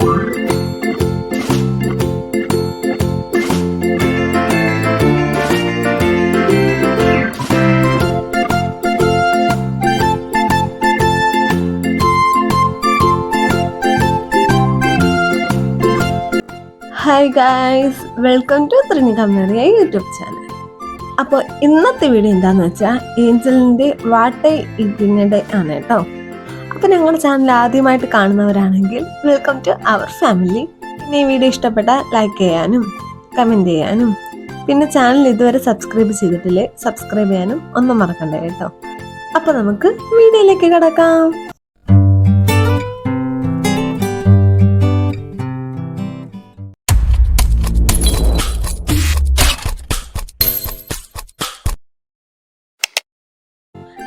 Hi guys, welcome to Trinika Meriya YouTube channel. അപ്പോൾ ഇന്നത്തെ video എന്താണെന്ന് വെച്ചാൽ ഏഞ്ചലിൻ്റെ വാട്ടൈ ഈറ്റിംഗ് ഡേ ആണ് കേട്ടോ. അപ്പോൾ ഞങ്ങളുടെ ചാനൽ ആദ്യമായിട്ട് കാണുന്നവരാണെങ്കിൽ വെൽക്കം ടു അവർ ഫാമിലി. പിന്നെ ഈ വീഡിയോ ഇഷ്ടപ്പെട്ടാൽ ലൈക്ക് ചെയ്യാനും കമൻറ്റ് ചെയ്യാനും പിന്നെ ചാനൽ ഇതുവരെ സബ്സ്ക്രൈബ് ചെയ്തിട്ടില്ലേ സബ്സ്ക്രൈബ് ചെയ്യാനും ഒന്നും മറക്കണ്ടേ കേട്ടോ. അപ്പോൾ നമുക്ക് വീഡിയോയിലേക്ക് കിടക്കാം.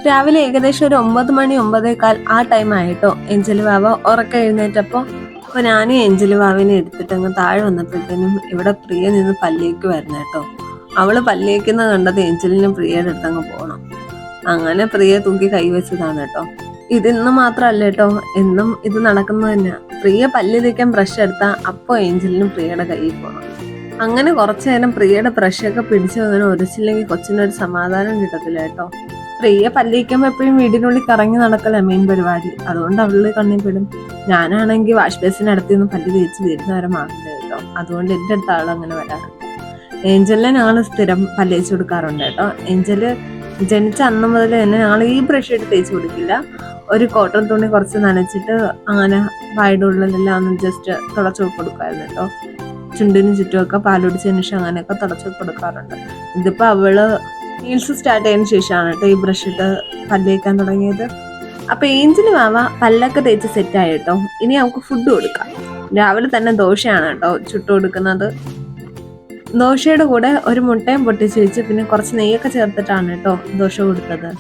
രാവിലെ ഏകദേശം ഒരു 9 മണി 9:15 ആ ടൈം ആയിട്ടോ ഏഞ്ചൽ വാവ ഉറക്കം എഴുന്നേറ്റപ്പോൾ. അപ്പോൾ ഞാൻ ഏഞ്ചൽ വാവിനെ എടുത്തിട്ട് അങ്ങ് താഴെ വന്നപ്പോഴത്തേനും ഇവിടെ പ്രിയ നിന്ന് പല്ലേക്ക് വരുന്ന കേട്ടോ. അവള് പല്ലേക്കുന്ന കണ്ടത് ഏഞ്ചലിനും പ്രിയയുടെ അടുത്തങ്ങ് പോകണം. അങ്ങനെ പ്രിയ തൂക്കി കൈവച്ചതാണ് കേട്ടോ. ഇതിന്ന് മാത്രമല്ല കേട്ടോ, എന്നും ഇത് നടക്കുന്നത് തന്നെയാ. പ്രിയ പല്ല് തേക്കാൻ ബ്രഷ് എടുത്താൽ അപ്പോൾ ഏഞ്ചലിനും പ്രിയയുടെ കയ്യിൽ പോകണം. അങ്ങനെ കുറച്ചു നേരം പ്രിയയുടെ ബ്രഷൊക്കെ പിടിച്ച് അങ്ങനെ ഉരച്ചില്ലെങ്കിൽ കൊച്ചിനൊരു സമാധാനം കിട്ടത്തില്ല കേട്ടോ. പ്രിയ പല്ലിക്കുമ്പോൾ എപ്പോഴും വീടിനുള്ളിൽ കറങ്ങി നടക്കല മെയിൻ പരിപാടി. അതുകൊണ്ട് അവളുടെ കണ്ണിൽ പെടും. ഞാനാണെങ്കിൽ വാഷ് ബേസിനടുത്ത് നിന്ന് പല്ല് തേച്ച് തീരുന്നവരെ മാത്രമേ കേട്ടോ. അതുകൊണ്ട് എൻ്റെ അടുത്ത് ആൾ അങ്ങനെ വരാറുണ്ട്. ഏഞ്ചലിനെ ഞങ്ങൾ സ്ഥിരം പല്ലേച്ച് കൊടുക്കാറുണ്ട് കേട്ടോ. ഏഞ്ചല് ജനിച്ച അന്ന് മുതൽ തന്നെ ഞങ്ങൾ ഈ ബ്രഷ് എടുത്ത് തേച്ച് കൊടുക്കില്ല. ഒരു കോട്ടൺ തുണി കുറച്ച് നനച്ചിട്ട് അങ്ങനെ വായുടെ ഉള്ളിലെല്ലാം ഒന്ന് ജസ്റ്റ് തുടച്ചു കൊടുക്കാറുണ്ട് കേട്ടോ. ചുണ്ടിനും ചുറ്റുമൊക്കെ പാലൊടിച്ചതിന് ശേഷം അങ്ങനെയൊക്കെ തുടച്ചു കൊടുക്കാറുണ്ട്. ഇതിപ്പോൾ അവള് ഹീൽസ് സ്റ്റാർട്ട് ചെയ്തതിന് ശേഷമാണ് കേട്ടോ ഈ ബ്രഷ് ഇട്ട് പല്ലേക്കാൻ തുടങ്ങിയത്. അപ്പൊ ഏഞ്ചൽ വാവ പല്ലൊക്കെ തേച്ച് സെറ്റായി കേട്ടോ. ഇനി നമുക്ക് ഫുഡ് കൊടുക്കാം. രാവിലെ തന്നെ ദോശയാണ് കേട്ടോ ചുട്ടു കൊടുക്കുന്നത്. ദോശയുടെ കൂടെ ഒരു മുട്ടയും പൊട്ടിച്ച് വെച്ച് പിന്നെ കുറച്ച് നെയ്യൊക്കെ ചേർത്തിട്ടാണ് കേട്ടോ ദോശ കൊടുത്തത്.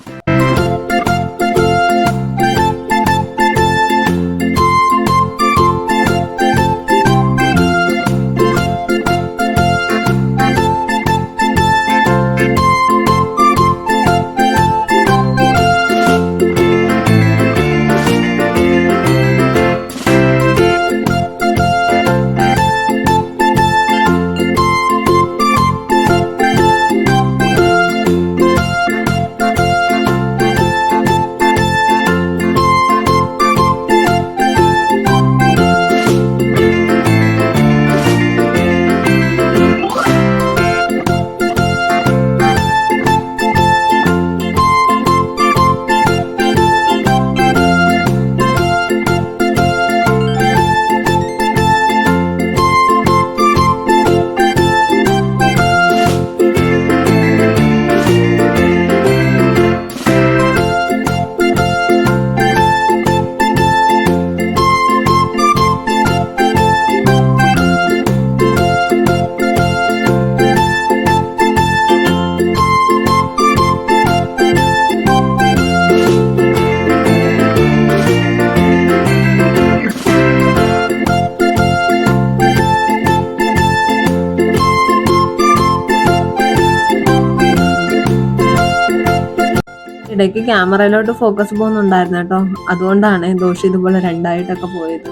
ഇടയ്ക്ക് ക്യാമറയിലോട്ട് ഫോക്കസ് പോകുന്നുണ്ടായിരുന്നു കേട്ടോ. അതുകൊണ്ടാണ് ദോശ ഇതുപോലെ രണ്ടായിട്ടൊക്കെ പോയത്.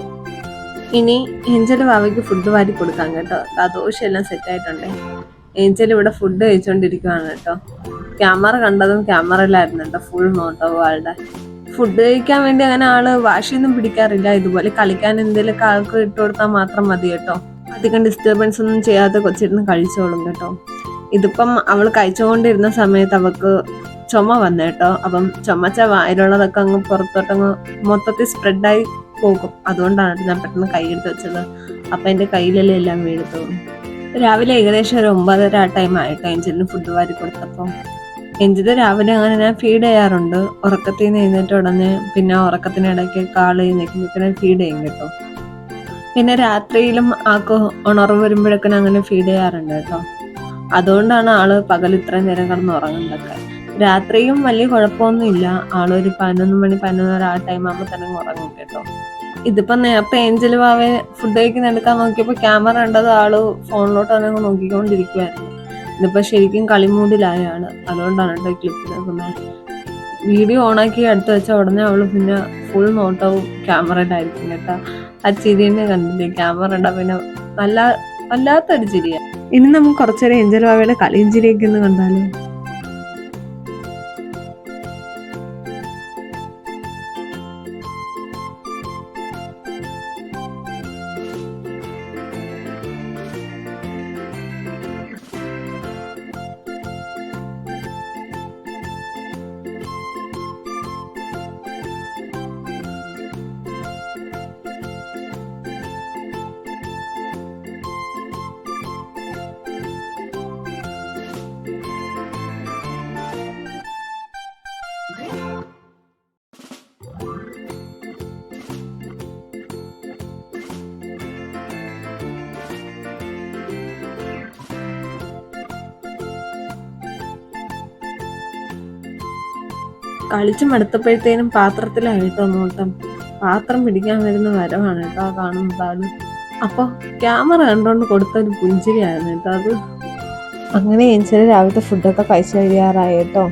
ഇനി ഏഞ്ചൽ വാവയ്ക്ക് ഫുഡ് വാരി കൊടുക്കാം കേട്ടോ. ആ ദോശയെല്ലാം സെറ്റായിട്ടുണ്ട്. ഏഞ്ചൽ ഇവിടെ ഫുഡ് കഴിച്ചുകൊണ്ടിരിക്കുകയാണ് കേട്ടോ. ക്യാമറ കണ്ടതും ക്യാമറയിലായിരുന്നു കേട്ടോ ഫുൾ നോട്ടവും ആളുടെ. ഫുഡ് കഴിക്കാൻ വേണ്ടി അങ്ങനെ ആള് വാശിയൊന്നും പിടിക്കാറില്ല. ഇതുപോലെ കളിക്കാൻ എന്തെങ്കിലുമൊക്കെ ആൾക്ക് ഇട്ട് കൊടുത്താൽ മാത്രം മതി കേട്ടോ. അധികം ഡിസ്റ്റർബൻസ് ഒന്നും ചെയ്യാതെ കൊച്ചിരുന്ന് കഴിച്ചോളും കേട്ടോ. ഇതിപ്പം അവൾ കഴിച്ചുകൊണ്ടിരുന്ന സമയത്ത് അവൾക്ക് ചുമ വന്നു കേട്ടോ. അപ്പം ചുമച്ച വായിലുള്ളതൊക്കെ അങ്ങ് പുറത്തോട്ടങ്ങ് മൊത്തത്തിൽ സ്പ്രെഡായി പോകും. അതുകൊണ്ടാണ് ഞാൻ പെട്ടെന്ന് കൈയെടുത്ത് വെച്ചത്. അപ്പം എൻ്റെ കയ്യിലെല്ലാം എല്ലാം വീണ് തോന്നും. രാവിലെ ഏകദേശം ഒരു 9:30 ആ ടൈം ആയിട്ടോ ഏഞ്ചലിന് ഫുഡ് വാരി കൊടുത്തപ്പോൾ. ഏഞ്ചൽ രാവിലെ അങ്ങനെ ഞാൻ ഫീഡ് ചെയ്യാറുണ്ട്. ഉറക്കത്തിൽ നിന്ന് എഴുന്നേറ്റ് ഉടനെ പിന്നെ ഉറക്കത്തിനിടയ്ക്ക് കാള് നിൽക്കുമ്പോഴേക്കും ഫീഡ് ചെയ്യും കേട്ടോ. പിന്നെ രാത്രിയിലും ആൾക്ക് ഉണർവ് വരുമ്പോഴൊക്കെ അങ്ങനെ ഫീഡ് ചെയ്യാറുണ്ട് കേട്ടോ. അതുകൊണ്ടാണ് ആള് പകൽ ഇത്രയും നേരം കിടന്ന് ഉറങ്ങുന്നതൊക്കെ. രാത്രിയും വലിയ കുഴപ്പമൊന്നും ഇല്ല. ആളൊരു 11 മണി 11:30 ആ ടൈം ആകുമ്പോൾ തന്നെ ഉറങ്ങും കേട്ടോ. ഇതിപ്പോ നേരത്തെ ഏഞ്ചൽ വാവെ ഫുഡ് കഴിക്കുന്ന എടുക്കാൻ നോക്കിയപ്പോൾ ക്യാമറ കണ്ടത് ആള് ഫോണിലോട്ട് തന്നെ നോക്കിക്കൊണ്ടിരിക്കുവായിരുന്നു. ഇതിപ്പോ ശരിക്കും കളിമൂഡിലായാണ്. അതുകൊണ്ടാണ് കേട്ടോ ക്ലിപ്പ് എടുക്കുന്നത്. വീഡിയോ ഓണാക്കി അടുത്ത് വെച്ചാൽ ഉടനെ അവള് പിന്നെ ഫുൾ നോട്ടവും ക്യാമറയിലായിരിക്കും കേട്ടോ. ആ ചിരിനെ കണ്ടില്ലേ, ക്യാമറ ഉണ്ടാ പിന്നെ നല്ല വല്ലാത്തൊരു ചിരിയാ. ഇനി നമുക്ക് കുറച്ചേരം ഏഞ്ചൽ വാവയുടെ കളിയും ചിരിയൊക്കെ ഒന്ന് കണ്ടാലോ. കളിച്ചു മടുത്തപ്പോഴത്തേനും പാത്രത്തിലായിട്ടോ നോട്ടം. പാത്രം പിടിക്കാൻ വരുന്ന വരവാണ് കേട്ടോ കാണുന്നതാണ്. അപ്പൊ ക്യാമറ കണ്ടോണ്ട് കൊടുത്തൊരു പുഞ്ചിരിയായിരുന്നു കേട്ടോ അത്. അങ്ങനെ ഏഞ്ചല് രാവിലത്തെ ഫുഡൊക്കെ കഴിച്ചു കഴിയാറായി കേട്ടോ.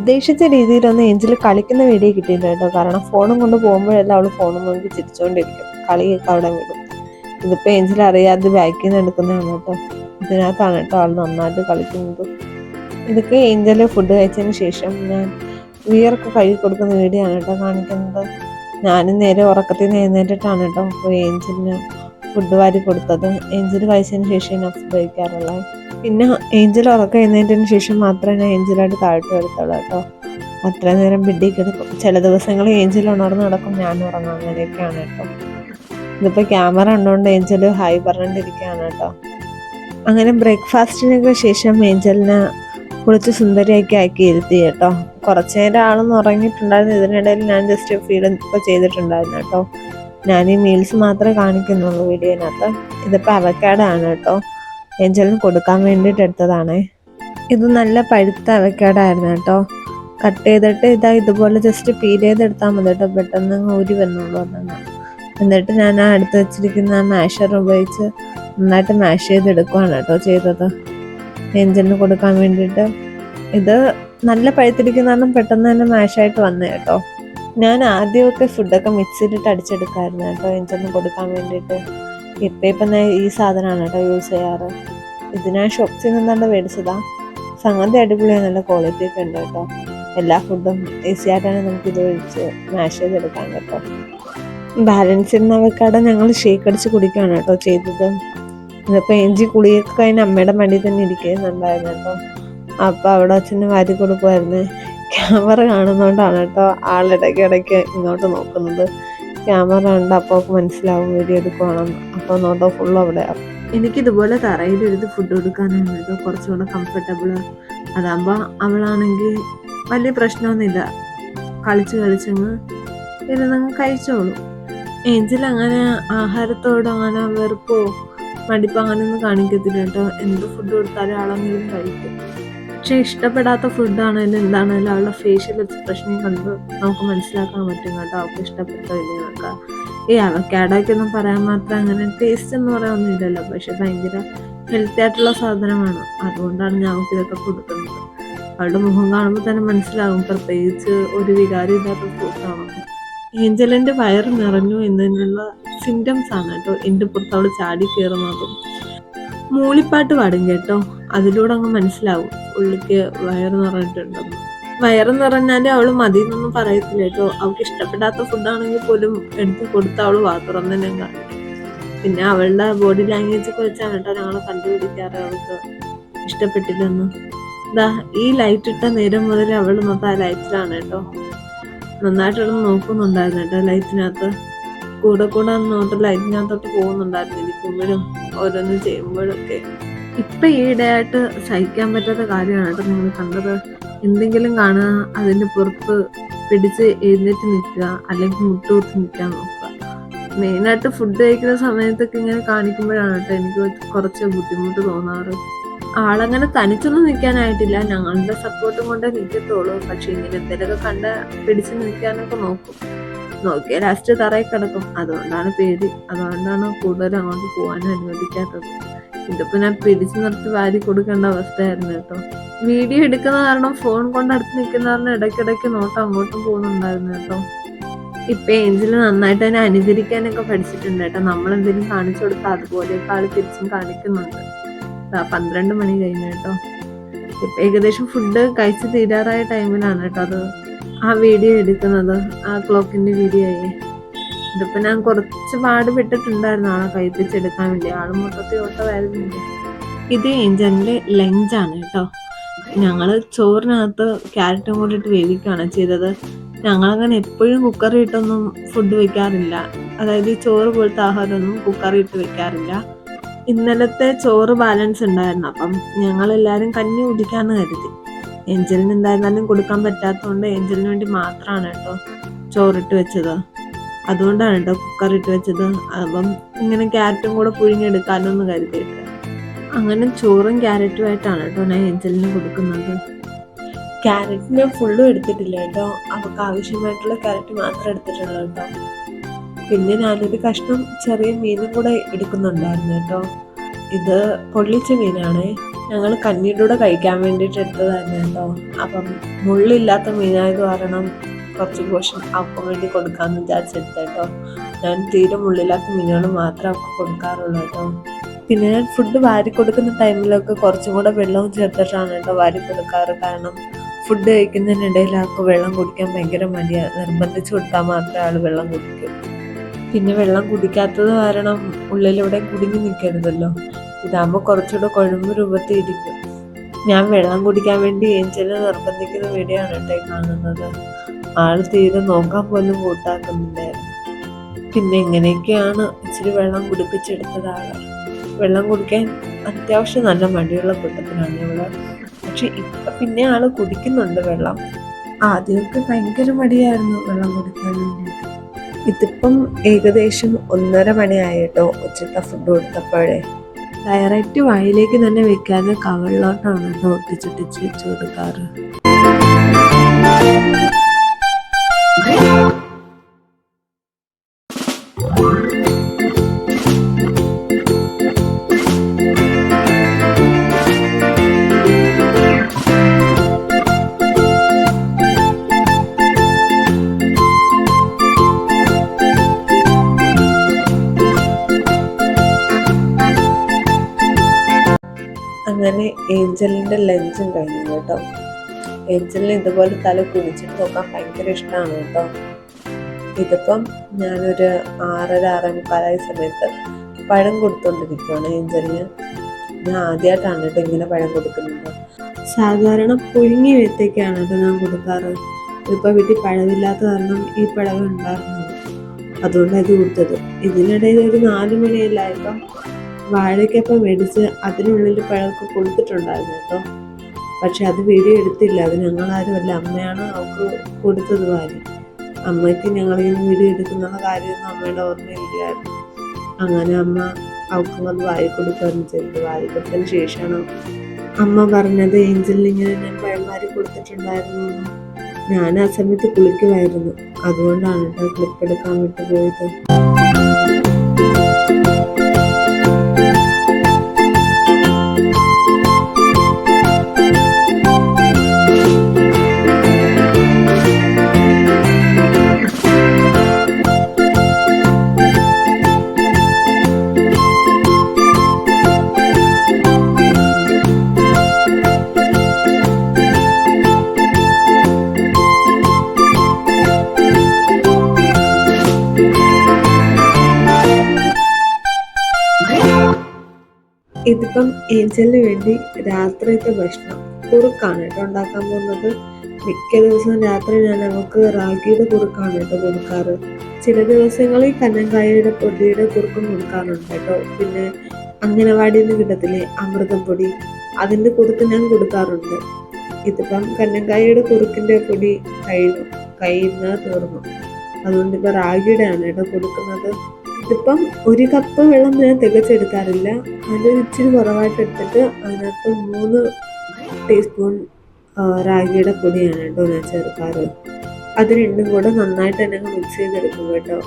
ഉദ്ദേശിച്ച രീതിയിലൊന്നും ഏഞ്ചൽ കളിക്കുന്ന വീഡിയോ കിട്ടിയില്ല കേട്ടോ. കാരണം ഫോണും കൊണ്ട് പോകുമ്പോഴെല്ലാം അവള് ഫോണും നോക്കി ചിരിച്ചോണ്ടിരിക്കും, കളിയൊക്കെ അവിടെ വിടും. ഇതിപ്പോ ഏഞ്ചൽ അറിയാതെ ബാക്കിൽ നിന്ന് എടുക്കുന്നതാണ് കേട്ടോ. ഇതിനകത്താണ് കേട്ടോ ആൾ നന്നായിട്ട് കളിക്കുന്നത്. ഇതൊക്കെ ഏഞ്ചൽ ഫുഡ് കഴിച്ചതിന് ശേഷം ഞാൻ വിയർക്ക് കഴുകി കൊടുക്കുന്ന വീഡിയോ ആണ് കേട്ടോ കാണിക്കുന്നത്. ഞാനും നേരെ ഉറക്കത്തിൽ നിന്ന് എഴുന്നേറ്റിട്ടാണ് കേട്ടോ അപ്പോൾ ഏഞ്ചലിന് ഫുഡ് വാരി കൊടുത്തത്. ഏഞ്ചൽ കഴിച്ചതിന് ശേഷം ഞാൻ ഫുഡ് കഴിക്കാറുള്ളത്. പിന്നെ ഏഞ്ചൽ ഉറക്കം എഴുന്നേറ്റതിന് ശേഷം മാത്രമേ ഞാൻ ഏഞ്ചലായിട്ട് താഴ്ത്തു വരുത്തുള്ളൂ കേട്ടോ. അത്ര നേരം ബെഡിൽ കിടക്കും. ചില ദിവസങ്ങൾ ഏഞ്ചൽ ഉണർന്ന് നടക്കും, ഞാൻ ഉറങ്ങും, അങ്ങനെയൊക്കെയാണ് കേട്ടോ. ഇതിപ്പോൾ ക്യാമറ ഉണ്ടോണ്ട് ഏഞ്ചൽ ഹായ് പറഞ്ഞിട്ടിരിക്കുകയാണ് കേട്ടോ. അങ്ങനെ ബ്രേക്ക്ഫാസ്റ്റിനൊക്കെ ശേഷം ഏഞ്ചലിനെ കുളിച്ച് സുന്ദരിയാക്കി ആക്കി ഇരുത്തി കേട്ടോ. കുറച്ചു നേരം ആളൊന്ന് ഉറങ്ങിയിട്ടുണ്ടായിരുന്നു. ഇതിനിടയിൽ ഞാൻ ജസ്റ്റ് ഫീഡ് ഇപ്പോൾ ചെയ്തിട്ടുണ്ടായിരുന്നു കേട്ടോ. ഞാൻ ഈ മീൽസ് മാത്രമേ കാണിക്കുന്നുള്ളൂ വീഡിയോനകത്ത്. ഇതിപ്പോൾ അവക്കാഡാണ് കേട്ടോ, ഏഞ്ചലിന് കൊടുക്കാൻ വേണ്ടിയിട്ട് എടുത്തതാണേ. ഇത് നല്ല പഴുത്ത അവക്കാഡായിരുന്നു കേട്ടോ. കട്ട് ചെയ്തിട്ട് ഇതുപോലെ ജസ്റ്റ് പീൽ ചെയ്തെടുത്താൽ മതി കേട്ടോ, പെട്ടെന്ന് ഊരി വന്നോളൂ എന്നാണ്. എന്നിട്ട് ഞാൻ ആ എടുത്ത് വെച്ചിരിക്കുന്ന മാഷർ ഉപയോഗിച്ച് നന്നായിട്ട് മാഷ് ചെയ്തെടുക്കുകയാണ് കേട്ടോ ചെയ്തത് ഏഞ്ചലിന് കൊടുക്കാൻ വേണ്ടിയിട്ട്. ഇത് നല്ല പഴുത്തിരിക്കുന്ന കാരണം പെട്ടെന്ന് തന്നെ മാഷായിട്ട് വന്നേ കേട്ടോ. ഞാൻ ആദ്യമൊക്കെ ഫുഡൊക്കെ മിക്സിയിലിട്ട് അടിച്ചെടുക്കാമായിരുന്നു കേട്ടോ ഏഞ്ചലിന് കൊടുക്കാൻ വേണ്ടിയിട്ട്. ഇപ്പം ഈ സാധനമാണ് കേട്ടോ യൂസ് ചെയ്യാറ്. ഇത് ഞാൻ ഷോപ്സിൽ നിന്നാണ്ട് മേടിച്ചതാ. സംഗതി അടിപൊളിയാണ്, നല്ല ക്വാളിറ്റി ഒക്കെ ഉണ്ട് കേട്ടോ. എല്ലാ ഫുഡും ഈസി ആയിട്ടാണ് നമുക്ക് ഇത് ഒഴിച്ച് മാഷ് ചെയ്തെടുക്കാൻ കേട്ടോ. ബാലൻസ് ഇരുന്ന അവക്കാഡോ ഞങ്ങൾ ഷേക്ക് അടിച്ച് കുടിക്കുകയാണ് കേട്ടോ ചെയ്തത്. ഇതിപ്പോൾ ഏഞ്ചി കുളിയൊക്കെ കഴിഞ്ഞ് അമ്മയുടെ മടിയിൽ തന്നെ ഇരിക്കുന്നുണ്ടായിരുന്നു കേട്ടോ. അപ്പോൾ അവിടെ അച്ഛന് വാരി കൊടുക്കുമായിരുന്നു. ക്യാമറ കാണുന്നതുകൊണ്ടാണ് കേട്ടോ ആളിടയ്ക്ക് ഇങ്ങോട്ട് നോക്കുന്നത്. ക്യാമറ ഉണ്ട്, അപ്പോൾ മനസ്സിലാവും വീഡിയോ എടുക്കുവാണെന്ന്. അപ്പോൾ നോട്ടോ ഫുള്ള് അവിടെ. എനിക്കിതുപോലെ തറയിലെടുത്ത് ഫുഡ് കൊടുക്കാനാണ് കേട്ടോ കുറച്ചുകൂടെ കംഫർട്ടബിള്. അതാകുമ്പോൾ അവളാണെങ്കിൽ വലിയ പ്രശ്നമൊന്നുമില്ല, കളിച്ചങ്ങ് ഇരുന്നങ്ങ് കഴിച്ചോളൂ. ഏഞ്ചൽ അങ്ങനെ ആഹാരത്തോട് അങ്ങനെ വെറുപ്പോ മടിപ്പോ അങ്ങനെയൊന്നും കാണിക്കത്തില്ല കേട്ടോ. എന്ത് ഫുഡ് കൊടുത്താലും ആളെങ്കിലും കഴിക്കും. പക്ഷെ ഇഷ്ടപ്പെടാത്ത ഫുഡാണെങ്കിലും എന്താണെങ്കിലും അവളുടെ ഫേഷ്യൽ എക്സ്പ്രഷനെ കണ്ട് നമുക്ക് മനസ്സിലാക്കാൻ പറ്റും കേട്ടോ അവൾക്ക് ഇഷ്ടപ്പെട്ടോ ഇല്ലേ എന്നൊക്കെ. ഈ അവക്കാഡോയ്ക്കൊന്നും പറയാൻ മാത്രം അങ്ങനെ ടേസ്റ്റ് എന്ന് പറയാനൊന്നും ഇല്ലല്ലോ, പക്ഷെ ഭയങ്കര ഹെൽത്തി ആയിട്ടുള്ള സാധനമാണ്. അതുകൊണ്ടാണ് ഞാൻ അവൾക്ക് ഇതൊക്കെ കൊടുക്കുന്നത്. അവളുടെ മുഖം കാണുമ്പോൾ തന്നെ മനസ്സിലാകും പ്രത്യേകിച്ച് ഒരു വികാരം ഇല്ലാത്ത ഫ്രൂട്ടാണ്. ഏഞ്ചലിന്റെ വയറ് നിറഞ്ഞു എന്നതിനുള്ള സിംറ്റംസ് ആണ് കേട്ടോ എൻ്റെ പുറത്ത് അവൾ ചാടി കയറുന്നതും. മൂളിപ്പാട്ട് പാടും കേട്ടോ, അതിലൂടെ അങ്ങ് മനസ്സിലാവും പുള്ളിക്ക് വയറ് നിറഞ്ഞിട്ടുണ്ടെന്ന്. വയറ് നിറഞ്ഞാലും അവള് മതി എന്നൊന്നും പറയത്തില്ല കേട്ടോ. അവൾക്ക് ഇഷ്ടപ്പെടാത്ത ഫുഡാണെങ്കിൽ പോലും എടുത്ത് കൊടുത്ത് അവള് പാത്രം തന്നെ കാണിക്കും. പിന്നെ അവളുടെ ബോഡി ലാംഗ്വേജ് ഒക്കെ വെച്ചാണ് കേട്ടോ ഞങ്ങൾ കണ്ടുപിടിക്കാറ് അവൾക്ക് ഇഷ്ടപ്പെട്ടില്ലെന്ന്. ഈ ലൈറ്റ് ഇട്ട നേരം മുതൽ അവള് മൊത്തം ആ ലൈറ്റിലാണ് കേട്ടോ. നന്നായിട്ടൊന്ന് നോക്കുന്നുണ്ടായിരുന്നു കേട്ടോ ലൈറ്റിനകത്ത്. കൂടെ നോട്ട് ലൈറ്റിനകത്തോട്ട് പോകുന്നുണ്ടായിരുന്നു ഇരിക്കുമ്പോഴും ഓരോന്നും ചെയ്യുമ്പോഴൊക്കെ. ഇപ്പൊ ഈയിടെയായിട്ട് സഹിക്കാൻ പറ്റാത്ത കാര്യമാണ് കേട്ടോ നിങ്ങൾ കണ്ടത്. എന്തെങ്കിലും കാണുക, അതിന്റെ പുറത്ത് പിടിച്ച് എഴുന്നേറ്റ് നിൽക്കുക, അല്ലെങ്കിൽ മുട്ടുകുത്തി നിൽക്കാൻ നോക്കുക. മെയിനായിട്ട് ഫുഡ് കഴിക്കുന്ന സമയത്തൊക്കെ ഇങ്ങനെ കാണിക്കുമ്പോഴാണ് കേട്ടോ എനിക്ക് കുറച്ച് ബുദ്ധിമുട്ട് തോന്നാറ്. ആളങ്ങനെ തനിച്ചൊന്നും നിൽക്കാനായിട്ടില്ല, ഞങ്ങളുടെ സപ്പോർട്ടും കൊണ്ടേ നിൽക്കത്തുള്ളൂ. പക്ഷെ ഇങ്ങനെ എന്തെങ്കിലുമൊക്കെ കണ്ട് പിടിച്ച് നിൽക്കാനൊക്കെ നോക്കിയാൽ ലാസ്റ്റ് തറയിൽ കിടക്കും. അതുകൊണ്ടാണ് പേടി, അതുകൊണ്ടാണ് കൂടുതലും അങ്ങോട്ട് പോകാനും അനുവദിക്കാത്തത്. ഇതിപ്പോ ഞാൻ പിടിച്ചു നിർത്തി വാരി കൊടുക്കേണ്ട അവസ്ഥയായിരുന്നു കേട്ടോ. വീഡിയോ എടുക്കുന്ന കാരണം ഫോൺ കൊണ്ട് അടുത്ത് നിൽക്കുന്ന കാരണം ഇടയ്ക്കിടയ്ക്ക് നോട്ടം അങ്ങോട്ടും പോകുന്നുണ്ടായിരുന്നു കേട്ടോ. ഇപ്പൊ ഏഞ്ചല് നന്നായിട്ട് തന്നെ അനുകരിക്കാനൊക്കെ പഠിച്ചിട്ടുണ്ട് കേട്ടോ. നമ്മളെന്തെങ്കിലും കാണിച്ചു കൊടുത്താൽ അതുപോലെയൊക്കെ ആള് തിരിച്ചും കാണിക്കുന്നുണ്ട്. 12 മണി കഴിഞ്ഞു കേട്ടോ. ഇപ്പൊ ഏകദേശം ഫുഡ് കഴിച്ച് തീരാറായ ടൈമിലാണ് കേട്ടോ അത് ആ വീഡിയോ എടുക്കുന്നത്, ആ ക്ലോക്കിന്റെ വീഡിയോ ആയി. ഇതിപ്പോ ഞാൻ കുറച്ച് പാടുപെട്ടിട്ടുണ്ടായിരുന്നു ആളെ കഴിപ്പിച്ചെടുക്കാൻ വേണ്ടി. ആള് മൊത്തത്തിൽ ഓട്ടമായിരുന്നില്ല. ഇത് ഏഞ്ചലിന്റെ ലഞ്ചാണ് കേട്ടോ. ഞങ്ങള് ചോറിനകത്ത് ക്യാരറ്റും കൂടി ഇട്ട് വേവിക്കുകയാണ് ചെയ്തത്. ഞങ്ങളങ്ങനെ എപ്പോഴും കുക്കറി ഇട്ടൊന്നും ഫുഡ് വെക്കാറില്ല. അതായത് ഈ ചോറ് പോലത്തെ ആഹാരമൊന്നും കുക്കറി ഇട്ട് വെക്കാറില്ല. ഇന്നലത്തെ ചോറ് ബാലൻസ് ഉണ്ടായിരുന്നു, അപ്പം ഞങ്ങളെല്ലാരും കഞ്ഞി കുടിക്കാന്ന് കരുതി. ഏഞ്ചലിന് എന്തായിരുന്നാലും കൊടുക്കാൻ പറ്റാത്തതുകൊണ്ട് ഏഞ്ചലിന് വേണ്ടി മാത്രമാണ് കേട്ടോ ചോറിട്ട് വെച്ചത്. അതുകൊണ്ടാണ് കേട്ടോ കുക്കറിട്ട് വെച്ചത്. അപ്പം ഇങ്ങനെ ക്യാരറ്റും കൂടെ പുഴുങ്ങിയെടുക്കാമല്ലോ എന്ന് കരുതിയിട്ട് അങ്ങനെ ചോറും ക്യാരറ്റുമായിട്ടാണ് കേട്ടോ ഞാൻ ഏഞ്ചലിന് കൊടുക്കുന്നത്. ക്യാരറ്റ് ഞാൻ ഫുള്ളും എടുത്തിട്ടില്ല കേട്ടോ, അവർക്ക് ആവശ്യമായിട്ടുള്ള ക്യാരറ്റ് മാത്രം എടുത്തിട്ടുള്ളൂ കേട്ടോ. പിന്നെ ഞാനൊരു കഷ്ണം ചെറിയ മീനും കൂടെ എടുക്കുന്നുണ്ടായിരുന്നു കേട്ടോ. ഇത് പൊള്ളിച്ച മീനാണ്, ഞങ്ങൾ കഞ്ഞിയുടെ കൂടെ കഴിക്കാൻ വേണ്ടിയിട്ട് എടുത്തതായിരുന്നു കേട്ടോ. അപ്പം മുള്ളില്ലാത്ത മീനായത് കാരണം കുറച്ച് പോഷൻ അവർക്ക് വേണ്ടി കൊടുക്കാമെന്ന് വിചാരിച്ചെടുത്ത കേട്ടോ. ഞാൻ തീരെ മുള്ളില്ലാത്ത മീനുകൾ മാത്രമേ അവർക്ക് കൊടുക്കാറുള്ളൂ കേട്ടോ. പിന്നെ ഞാൻ ഫുഡ് വാരി കൊടുക്കുന്ന ടൈമിലൊക്കെ കുറച്ചും കൂടെ വെള്ളവും ചേർത്തിട്ടാണ് കേട്ടോ വാരി കൊടുക്കാറ്. കാരണം ഫുഡ് കഴിക്കുന്നതിനിടയിൽ ആൾക്ക് വെള്ളം കുടിക്കാൻ ഭയങ്കര മടിയാണ്. നിർബന്ധിച്ച് കൊടുത്താൽ മാത്രമേ ആൾ വെള്ളം കുടിക്കൂ. പിന്നെ വെള്ളം കുടിക്കാത്തത് കാരണം ഉള്ളിലൂടെ കുടുങ്ങി നിൽക്കരുതല്ലോ. ഇതാകുമ്പോൾ കുറച്ചുകൂടെ കുഴമ്പ് രൂപത്തിൽ ഇരിക്കും. ഞാൻ വെള്ളം കുടിക്കാൻ വേണ്ടി ഏഞ്ചലിനെ നിർബന്ധിക്കുന്ന വീഡിയോ ആണ് കേട്ടോ കാണുന്നത്. ആൾ തീരെ നോക്കാൻ പോലും കൂട്ടാക്കുന്നുണ്ടായിരുന്നു. പിന്നെ ഇങ്ങനെയൊക്കെയാണ് ഇച്ചിരി വെള്ളം കുടിപ്പിച്ചെടുത്തത് ആളെ. വെള്ളം കുടിക്കാൻ അത്യാവശ്യം നല്ല മടിയുള്ള കൂട്ടത്തിലാണ് ഇവിടെ. പക്ഷെ ഇപ്പൊ പിന്നെ ആള് കുടിക്കുന്നുണ്ട് വെള്ളം. ആദ്യമൊക്കെ ഭയങ്കര മടിയായിരുന്നു വെള്ളം കുടിക്കാൻ വേണ്ടിയിട്ട്. ഇതിപ്പം ഏകദേശം 1:30 മണിയായി കേട്ടോ ഉച്ചത്തെ ഫുഡ് കൊടുത്തപ്പോഴേ. ഡയറക്റ്റ് വായിലേക്ക് തന്നെ വെക്കാതെ കവളിലോട്ടാണ് കേട്ടോ ഒട്ടിച്ചൊട്ടിച്ച് വെച്ച് കൊടുക്കാറ്. അങ്ങനെ ഏഞ്ചലിൻ്റെ ലഞ്ചും കഴിഞ്ഞു കേട്ടോ. ഏഞ്ചലിന് ഇതുപോലെ തല കുനിച്ചിട്ട് നോക്കാൻ ഭയങ്കര ഇഷ്ടമാണ് കേട്ടോ. ഇതിപ്പം ഞാനൊരു 6:30-6:45 സമയത്ത് പഴം കൊടുത്തോണ്ടിരിക്കുകയാണ് ഏഞ്ചലിന്. ഞാൻ ആദ്യമായിട്ടാണ് കേട്ടോ ഇങ്ങനെ പഴം കൊടുക്കുന്നത്. സാധാരണ പുഴുങ്ങി വെത്തേക്കാണ് കേട്ടോ ഞാൻ കൊടുക്കാറ്. ഇതിപ്പോൾ വീട്ടിൽ പഴമില്ലാത്ത കാരണം ഈ പഴം ഉണ്ടായിരുന്നത്, അതുകൊണ്ടാണ് ഇത് കൊടുത്തത്. ഇതിനിടയിൽ ഒരു 4 മണിയെല്ലായപ്പം വാഴയ്ക്കപ്പം മേടിച്ച് അതിനുള്ളിൽ പഴമൊക്കെ കൊടുത്തിട്ടുണ്ടായിരുന്നു കേട്ടോ. പക്ഷെ അത് വീഡിയോ എടുത്തില്ല. അത് ഞങ്ങളാരുമല്ല, അമ്മയാണ് അവൾക്ക് കൊടുത്തത് വാരി. അമ്മയ്ക്ക് ഞങ്ങളിങ്ങനെ വീഡിയോ എടുക്കുന്ന കാര്യമൊന്നും അമ്മയുടെ ഓർമ്മയില്ലായിരുന്നു. അങ്ങനെ അമ്മ അവൾക്കും അത് വാരി കൊടുക്കുകയായിരുന്നു ചെയ്തത്. വാരി കൊടുത്തതിന് ശേഷമാണ് അമ്മ പറഞ്ഞത് ഏഞ്ചലിന് ഇങ്ങനെ ഞാൻ പഴം വാരി കൊടുത്തിട്ടുണ്ടായിരുന്നു. ഞാൻ ആ സമയത്ത് കുളിക്കുമായിരുന്നു, അതുകൊണ്ടാണ് കേട്ടോ ക്ലിപ്പ് എടുക്കാൻ വിട്ടുപോയത്. ഇതിപ്പം ഏഞ്ചലിന് വേണ്ടി രാത്രിയത്തെ ഭക്ഷണം കുറുക്കാണ് കേട്ടോ ഉണ്ടാക്കാൻ പോകുന്നത്. മിക്ക ദിവസവും രാത്രി ഞാൻ അവൾക്ക് റാഗിയുടെ കുറുക്കാണ് കേട്ടോ കൊടുക്കാറ്. ചില ദിവസങ്ങളിൽ കന്നങ്കായയുടെ പൊടിയുടെ കുറുക്കും കൊടുക്കാറുണ്ട് കേട്ടോ. പിന്നെ അംഗനവാടിയിൽ നിന്ന് കിട്ടത്തില്ലേ അമൃതം പൊടി, അതിൻ്റെ കുറുക്ക് ഞാൻ കൊടുക്കാറുണ്ട്. ഇതിപ്പം കന്നങ്കായയുടെ കുറുക്കിൻ്റെ പൊടി കയ്യിൽ നിന്ന് തീർന്നു, അതുകൊണ്ട് ഇപ്പം റാഗിയുടെ ആണ് കേട്ടോ കൊടുക്കുന്നത്. ഇതിപ്പം 1 കപ്പ് വെള്ളം ഞാൻ തികച്ചെടുക്കാറില്ല. അതിൽ ഇച്ചിരി കുറവായിട്ട് എടുത്തിട്ട് അതിനകത്ത് 3 ടീസ്പൂൺ റാഗിയുടെ പൊടിയാണ് കേട്ടോ ഞാൻ ചേർക്കാറ്. അത് രണ്ടും കൂടെ നന്നായിട്ട് തന്നെ മിക്സ് ചെയ്തെടുക്കും കേട്ടോ.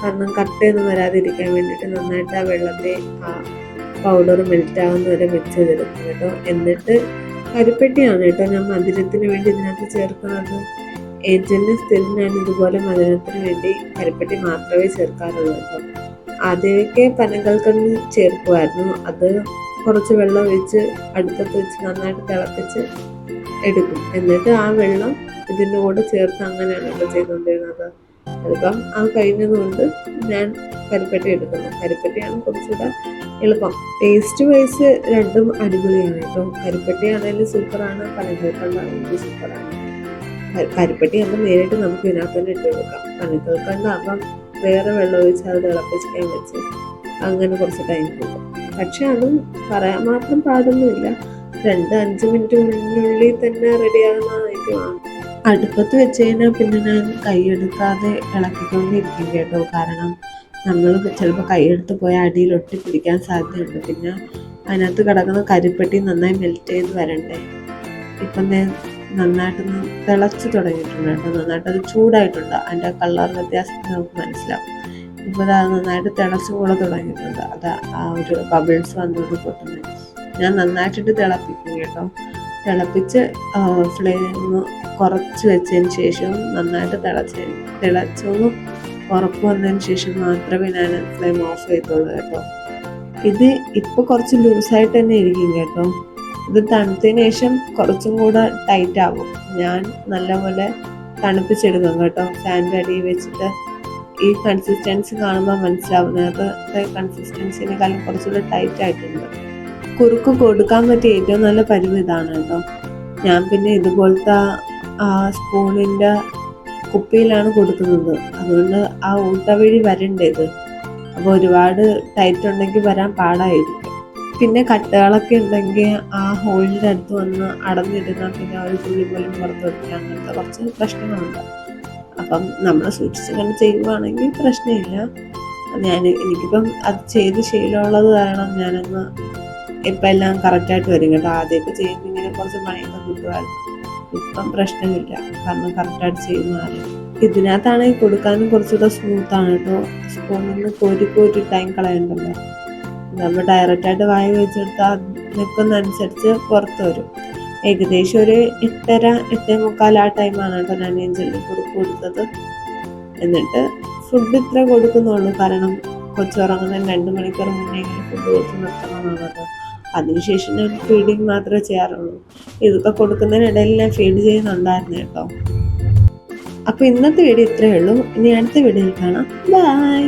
കാരണം കട്ടയൊന്നും വരാതിരിക്കാൻ വേണ്ടിയിട്ട് നന്നായിട്ട് ആ വെള്ളത്തെ ആ പൗഡർ മെൽറ്റ് ആവുന്ന വരെ മിക്സ് ചെയ്തെടുക്കും കേട്ടോ. എന്നിട്ട് കരിപ്പെട്ടിയാണ് കേട്ടോ ഞാൻ മധുരത്തിന് വേണ്ടി ഇതിനകത്ത് ചേർക്കുന്നത്. ഏഞ്ചലിന് സ്ഥിരം ഞാൻ ഇതുപോലെ മധുരത്തിന് വേണ്ടി കരിപ്പെട്ടി മാത്രമേ ചേർക്കാറുള്ളൂ കേട്ടോ. ആദ്യമൊക്കെ പനകൽക്കണ്ട് ചേർക്കുമായിരുന്നു. അത് കുറച്ച് വെള്ളം ഒഴിച്ച് അടുപ്പത്ത് വെച്ച് നന്നായിട്ട് തിളപ്പിച്ച് എടുക്കും. എന്നിട്ട് ആ വെള്ളം ഇതിൻ്റെ കൂടെ ചേർത്ത് അങ്ങനെയാണ് കേട്ടോ ചെയ്തുകൊണ്ടിരുന്നത്. അതിപ്പം അത് കഴിഞ്ഞതുകൊണ്ട് ഞാൻ കരിപ്പെട്ടി എടുക്കുന്നു. കരിപ്പെട്ടിയാണ് കുറച്ചുകൂടെ എളുപ്പം. ടേസ്റ്റ് വൈസ് രണ്ടും അടിപൊളിയാണ് കേട്ടോ. കരിപ്പെട്ടി ആണെങ്കിലും സൂപ്പറാണ്, പനകൽക്കണ്ടാണെങ്കിലും സൂപ്പറാണ്. കരിപ്പെട്ടി ആകുമ്പോൾ നേരിട്ട് നമുക്ക് ഇതിനകത്ത് തന്നെ ഇട്ട് കൊടുക്കാം. പനകൽക്കണ്ടാകുമ്പം വേറെ വെള്ളം ഒഴിച്ച് അത് തിളപ്പിക്കാൻ വെച്ച് അങ്ങനെ കുറച്ച് ടൈം കിട്ടും. പക്ഷെ അതും പറയാൻ മാത്രം പാടൊന്നുമില്ല. 2-5 മിനിറ്റിനുള്ളിൽ തന്നെ റെഡിയാകുന്ന ഐറ്റമാണ്. അടുപ്പത്ത് വെച്ച് കഴിഞ്ഞാൽ പിന്നെ ഞാൻ കൈയെടുക്കാതെ ഇളക്കിക്കൊണ്ടിരിക്കും കേട്ടോ. കാരണം നമ്മൾ ചിലപ്പോൾ കൈയെടുത്ത് പോയ അടിയിൽ ഒട്ടി പിടിക്കാൻ സാധ്യതയുണ്ട്. പിന്നെ അതിനകത്ത് കിടക്കുന്ന കരിപ്പെട്ടി നന്നായി മെൽറ്റ് ചെയ്ത് വരണ്ടേ. ഇപ്പം നന്നായിട്ടൊന്ന് തിളച്ച് തുടങ്ങിയിട്ടുണ്ട് കേട്ടോ. നന്നായിട്ടത് ചൂടായിട്ടുണ്ട്. അതിൻ്റെ കളർ വ്യത്യാസം നമുക്ക് മനസ്സിലാവും. ഇപ്പോൾ അത് നന്നായിട്ട് തിളച്ച് കൂടെ തുടങ്ങിയിട്ടുണ്ട്. അത് ആ ഒരു ബബിൾസ് വന്നുകൊണ്ട് പൊട്ടുന്നത്. ഞാൻ നന്നായിട്ടിട്ട് തിളപ്പിക്കും കേട്ടോ. തിളപ്പിച്ച് ഫ്ലെയിം കുറച്ച് വെച്ചതിന് ശേഷം നന്നായിട്ട് തിളച്ചൊന്ന് ഉറപ്പ് വന്നതിന് ശേഷം മാത്രമേ ഞാൻ ഫ്ലെയിം ഓഫ് ചെയ്തുള്ളൂ കേട്ടോ. ഇത് ഇപ്പോൾ കുറച്ച് ലൂസായിട്ട് തന്നെ ഇരിക്കും കേട്ടോ. ഇത് തണുത്തതിന് ശേഷം കുറച്ചും കൂടെ ടൈറ്റ് ആകും. ഞാൻ നല്ലപോലെ തണുപ്പിച്ചെടുക്കും കേട്ടോ. ഫാനിൻ്റെ അടിയിൽ വെച്ചിട്ട് ഈ കൺസിസ്റ്റൻസി കാണുമ്പോൾ മനസ്സിലാവുന്നത് കൺസിസ്റ്റൻസിനെക്കാളും കുറച്ചുകൂടെ ടൈറ്റ് ആയിട്ടുണ്ട്. കുറുക്ക് കൊടുക്കാൻ പറ്റിയ ഏറ്റവും നല്ല പരുവം ഇതാണ് കേട്ടോ. ഞാൻ പിന്നെ ഇതുപോലത്തെ സ്പൂണിൻ്റെ കുപ്പിയിലാണ് കൊടുക്കുന്നത്. അതുകൊണ്ട് ആ ഊട്ട വഴി വരണ്ടേത്. അപ്പോൾ ഒരുപാട് ടൈറ്റ് ഉണ്ടെങ്കിൽ വരാൻ പാടായിരിക്കും. പിന്നെ കട്ടകളൊക്കെ ഉണ്ടെങ്കിൽ ആ ഹോളിൻ്റെ അടുത്ത് വന്ന് അടഞ്ഞിരുന്നാൽ പിന്നെ ഒരു തുള്ളി പോലും പുറത്ത് വരില്ല. അങ്ങനത്തെ കുറച്ച് പ്രശ്നങ്ങളുണ്ട്. അപ്പം നമ്മൾ സൂക്ഷിച്ച് കണ്ട് ചെയ്യുവാണെങ്കിൽ പ്രശ്നമില്ല. എനിക്കിപ്പം അത് ചെയ്ത് ശീലമുള്ളത് കാരണം ഞാനങ്ങ് ഇപ്പം എല്ലാം കറക്റ്റായിട്ട് വരും കേട്ടോ. ആദ്യമൊക്കെ ചെയ്യുമ്പോൾ ഇങ്ങനെ കുറച്ച് പണിയൊക്കെ കിട്ടുമായിരുന്നു. ഇപ്പം പ്രശ്നമില്ല, കാരണം കറക്റ്റായിട്ട് ചെയ്യുന്നതാണ്. ഇതിനകത്താണെങ്കിൽ കൊടുക്കാനും കുറച്ചുകൂടെ സ്മൂത്താണ് കേട്ടോ. സ്പൂണിൽ നിന്ന് കോരി ടൈം കളയണ്ടല്ലോ. നമ്മൾ ഡയറക്റ്റായിട്ട് വായ വെച്ചെടുത്താൽ നിൽക്കുന്നതനുസരിച്ച് പുറത്ത് വരും. ഏകദേശം ഒരു 8:30-8:45 ആ ടൈമാണ് കേട്ടോ ഞാൻ ഏഞ്ചലിന് കുറുക്ക് കൊടുത്തത്. എന്നിട്ട് ഫുഡ് ഇത്ര കൊടുക്കുന്നുള്ളൂ. കാരണം കൊച്ചുറങ്ങുന്നതിന് 2 മണിക്കൂർ മുന്നേ ഫുഡ് കൊടുത്ത് നിർത്തണമെന്നാണ് കേട്ടോ. അതിനുശേഷം ഞാൻ ഫീഡിങ് മാത്രമേ ചെയ്യാറുള്ളൂ. ഇതൊക്കെ കൊടുക്കുന്നതിനിടയിൽ ഞാൻ ഫീഡ് ചെയ്യുന്നുണ്ടായിരുന്നു കേട്ടോ. അപ്പോൾ ഇന്നത്തെ വീഡിയോ ഇത്രയേ ഉള്ളൂ. ഇനി അടുത്ത വീഡിയോയിൽ കാണാം. ബൈ.